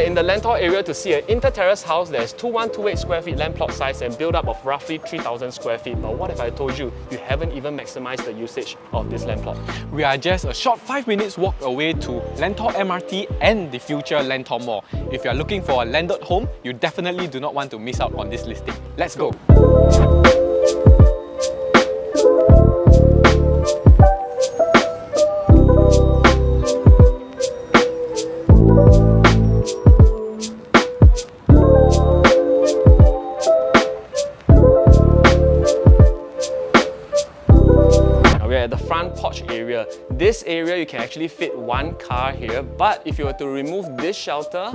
are in the Lentor area to see an Inter-Terrace house that is 2128 square feet land plot size and build up of roughly 3,000 square feet. But what if I told you, you haven't even maximized the usage of this land plot? We are just a short 5 minutes walk away to Lentor MRT and the future Lentor Mall. If you are looking for a landed home, you definitely do not want to miss out on this listing. Let's go! At the front porch area. This area you can actually fit one car here, but if you were to remove this shelter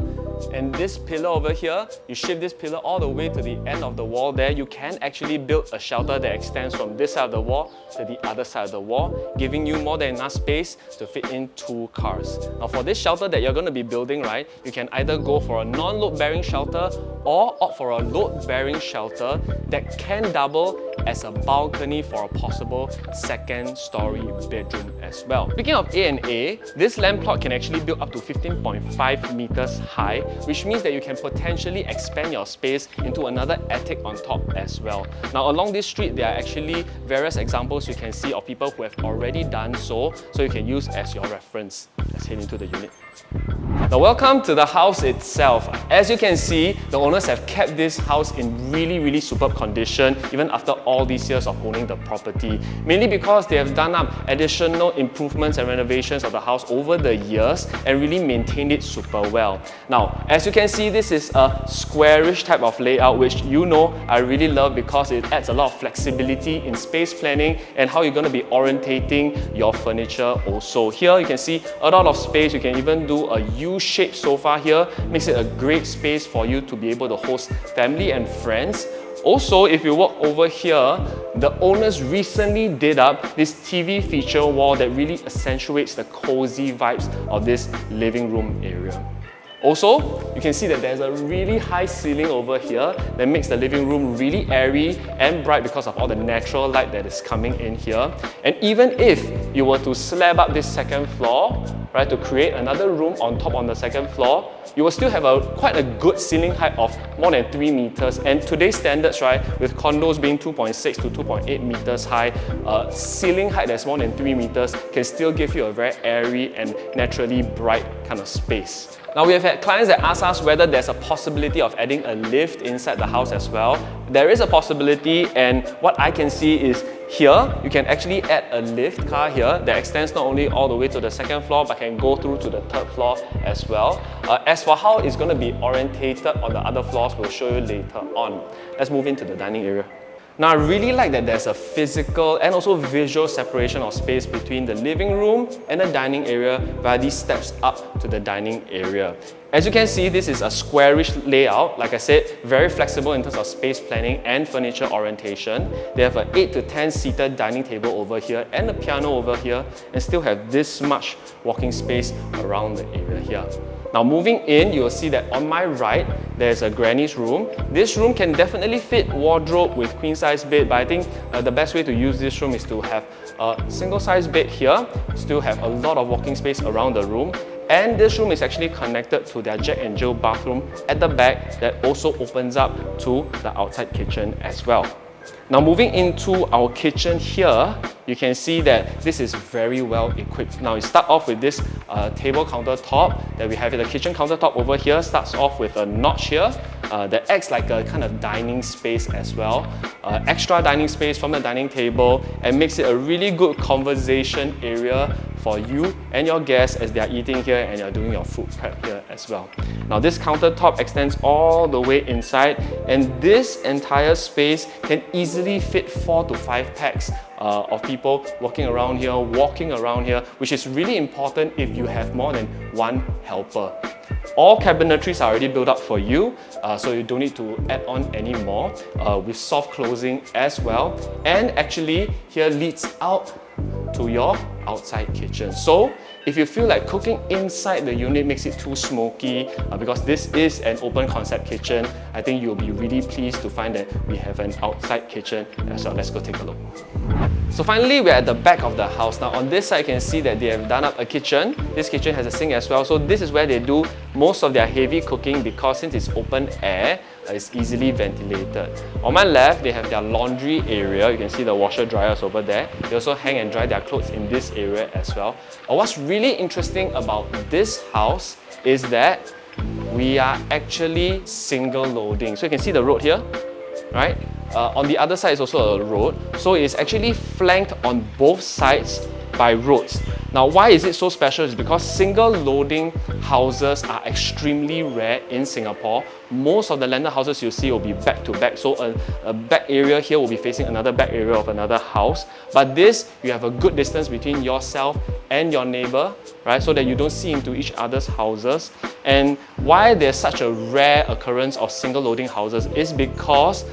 and this pillar over here, you shift this pillar all the way to the end of the wall there, you can actually build a shelter that extends from this side of the wall to the other side of the wall, giving you more than enough space to fit in 2 cars. Now for this shelter that you're going to be building, right, you can either go for a non-load bearing shelter or opt for a load bearing shelter that can double as a balcony for a possible second story bedroom as well. Speaking of A&A, this land plot can actually build up to 15.5 meters high, which means that you can potentially expand your space into another attic on top as well. Now along this street, there are actually various examples you can see of people who have already done so you can use as your reference. Let's head into the unit. Now welcome to the house itself. As you can see, the owners have kept this house in really superb condition even after all these years of owning the property. Mainly because they have done up additional improvements and renovations of the house over the years and really maintained it super well. Now, as you can see, this is a squarish type of layout, which you know I really love because it adds a lot of flexibility in space planning and how you're going to be orientating your furniture also. Here you can see a lot of space. You can even do a U-shaped sofa here. Makes it a great space for you to be able to host family and friends. Also, if you walk over here, the owners recently did up this TV feature wall that really accentuates the cozy vibes of this living room area. Also, you can see that there's a really high ceiling over here that makes the living room really airy and bright because of all the natural light that is coming in here. And even if you were to slab up this second floor, right, to create another room on top on the second floor, you will still have quite a good ceiling height of more than 3 meters. And today's standards, right, with condos being 2.6 to 2.8 meters high, ceiling height that's more than 3 meters can still give you a very airy and naturally bright kind of space. Now we have had clients that ask us whether there's a possibility of adding a lift inside the house as well. There is a possibility, and what I can see is here, you can actually add a lift car here that extends not only all the way to the second floor but can go through to the 3rd floor as well. As for how it's going to be orientated on the other floors, we'll show you later on. Let's move into the dining area. Now, I really like that there's a physical and also visual separation of space between the living room and the dining area via these steps up to the dining area. As you can see, this is a squarish layout. Like I said, very flexible in terms of space planning and furniture orientation. They have an 8 to 10 seated dining table over here and a piano over here, and still have this much walking space around the area here. Now moving in, you'll see that on my right, there's a granny's room. This room can definitely fit wardrobe with queen size bed, but I think the best way to use this room is to have a single size bed here, still have a lot of walking space around the room. And this room is actually connected to their Jack and Jill bathroom at the back that also opens up to the outside kitchen as well. Now moving into our kitchen here, you can see that this is very well equipped. Now we start off with this table countertop that we have. The kitchen countertop over here starts off with a notch here that acts like a kind of dining space as well. Extra dining space from the dining table, and makes it a really good conversation area for you and your guests as they are eating here and you're doing your food prep here as well. Now this countertop extends all the way inside, and this entire space can easily fit 4 to 5 packs of people walking around here, which is really important if you have more than one helper. All cabinetries are already built up for you, so you don't need to add on any more, with soft closing as well. And actually here leads out to your outside kitchen. So if you feel like cooking inside the unit makes it too smoky, because this is an open concept kitchen, I think you'll be really pleased to find that we have an outside kitchen as well. Let's go take a look. So finally, we're at the back of the house. Now on this side, you can see that they have done up a kitchen. This kitchen has a sink as well. So this is where they do most of their heavy cooking because since it's open air, it's easily ventilated. On my left, they have their laundry area. You can see the washer dryers over there. They also hang and dry their clothes in this area as well. What's really interesting about this house is that we are actually single loading. So you can see the road here, right? On the other side is also a road. So it's actually flanked on both sides by roads. Now, why is it so special? It's because single loading houses are extremely rare in Singapore. Most of the landed houses you see will be back to back. So a back area here will be facing another back area of another house. But this, you have a good distance between yourself and your neighbor, right? So that you don't see into each other's houses. And why there's such a rare occurrence of single loading houses is because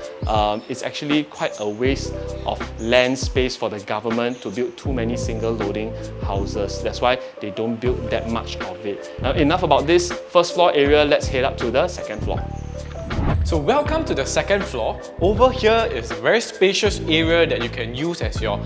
it's actually quite a waste of land space for the government to build too many single loading houses. That's why they don't build that much of it. Now, enough about this first floor area, let's head up to the second floor. So welcome to the second floor. Over here is a very spacious area that you can use as your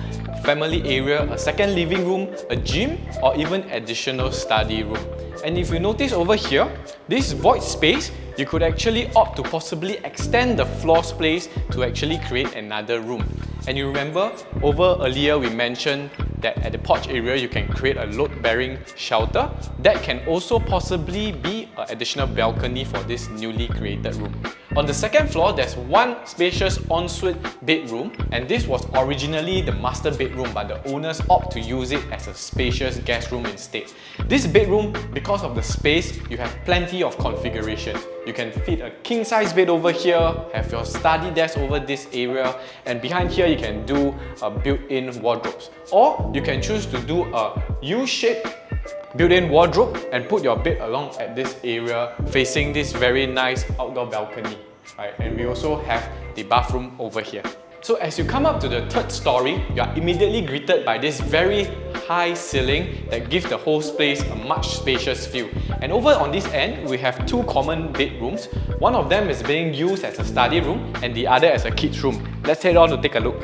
family area, a second living room, a gym, or even additional study room. And if you notice over here, this void space, you could actually opt to possibly extend the floor space to actually create another room. And you remember, over earlier we mentioned that at the porch area you can create a load-bearing shelter. That can also possibly be an additional balcony for this newly created room. On the second floor, there's one spacious ensuite bedroom, and this was originally the master bedroom, but the owners opt to use it as a spacious guest room instead. This bedroom, because of the space, you have plenty of configurations. You can fit a king-size bed over here, have your study desk over this area, and behind here you can do built-in wardrobes. Or you can choose to do a U-shaped built-in wardrobe and put your bed along at this area facing this very nice outdoor balcony. Right? And we also have the bathroom over here. So as you come up to the third story, you are immediately greeted by this very high ceiling that gives the whole place a much spacious feel. And over on this end, we have two common bedrooms. One of them is being used as a study room and the other as a kids room. Let's head on to take a look.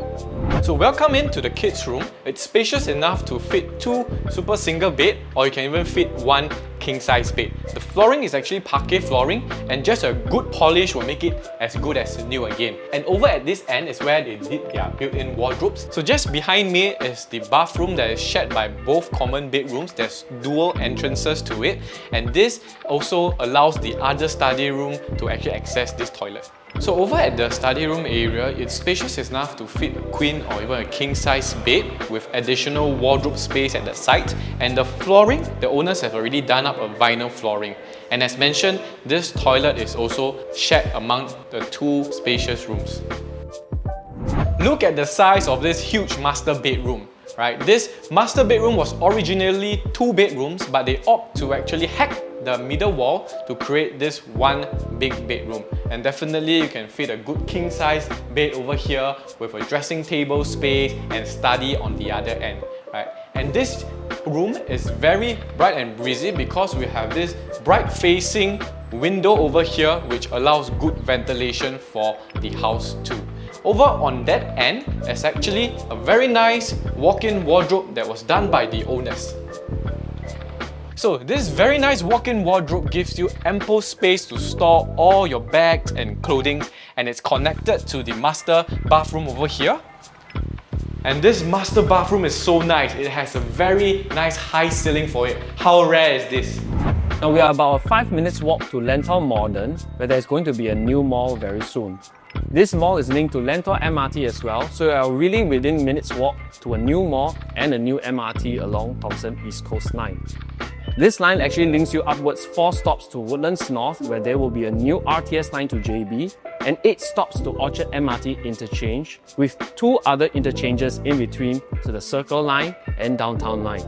So welcome into the kids room. It's spacious enough to fit two super single bed, or you can even fit one king size bed. The flooring is actually parquet flooring, and just a good polish will make it as good as new again. And over at this end is where they did their built-in wardrobes. So just behind me is the bathroom that is shared by both common bedrooms. There's dual entrances to it, and this also allows the other study room to actually access this toilet. So over at the study room area, it's spacious enough to fit a queen or even a king size bed with additional wardrobe space at the side. And the flooring, the owners have already done up a vinyl flooring. And as mentioned, this toilet is also shared among the two spacious rooms. Look at the size of this huge master bedroom. Right? This master bedroom was originally two bedrooms, but they opt to actually hack the middle wall to create this one big bedroom. And definitely you can fit a good king size bed over here with a dressing table space and study on the other end. Right? And this room is very bright and breezy because we have this bright facing window over here which allows good ventilation for the house too. Over on that end is actually a very nice walk-in wardrobe that was done by the owners. So this very nice walk-in wardrobe gives you ample space to store all your bags and clothing, and it's connected to the master bathroom over here. And this master bathroom is so nice. It has a very nice high ceiling for it. How rare is this? Now we are about a 5 minutes walk to Lentor Modern, where there's going to be a new mall very soon. This mall is linked to Lentor MRT as well, so you are really within minutes walk to a new mall and a new MRT along Thomson East Coast Line. This line actually links you upwards 4 stops to Woodlands North, where there will be a new RTS line to JB, and 8 stops to Orchard MRT interchange, with 2 other interchanges in between to the Circle Line and Downtown Line.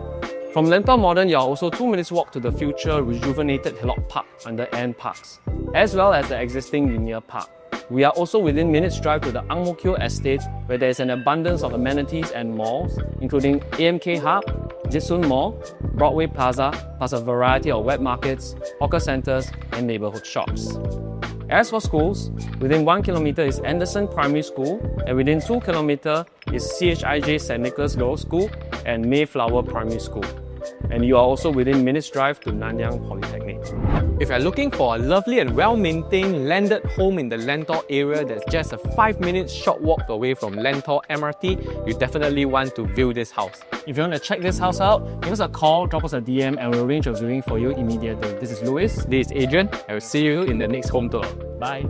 From Lentor Modern, you are also 2 minutes walk to the future rejuvenated Hillock Park under N Parks, as well as the existing Linear Park. We are also within minutes drive to the Ang Mo Kio estate, where there is an abundance of amenities and malls, including AMK Hub, Jitsun Mall, Broadway Plaza, plus a variety of wet markets, hawker centres and neighbourhood shops. As for schools, within 1 kilometer is Anderson Primary School, and within 2 kilometer is CHIJ St. Nicholas Girls School and Mayflower Primary School. And you are also within minutes drive to Nanyang Polytechnic. If you're looking for a lovely and well-maintained landed home in the Lentor area that's just a 5-minute short walk away from Lentor MRT, you definitely want to view this house. If you want to check this house out, give us a call, drop us a DM, and we'll arrange a viewing for you immediately. This is Louis. This is Adrian. I will see you in the next home tour. Bye.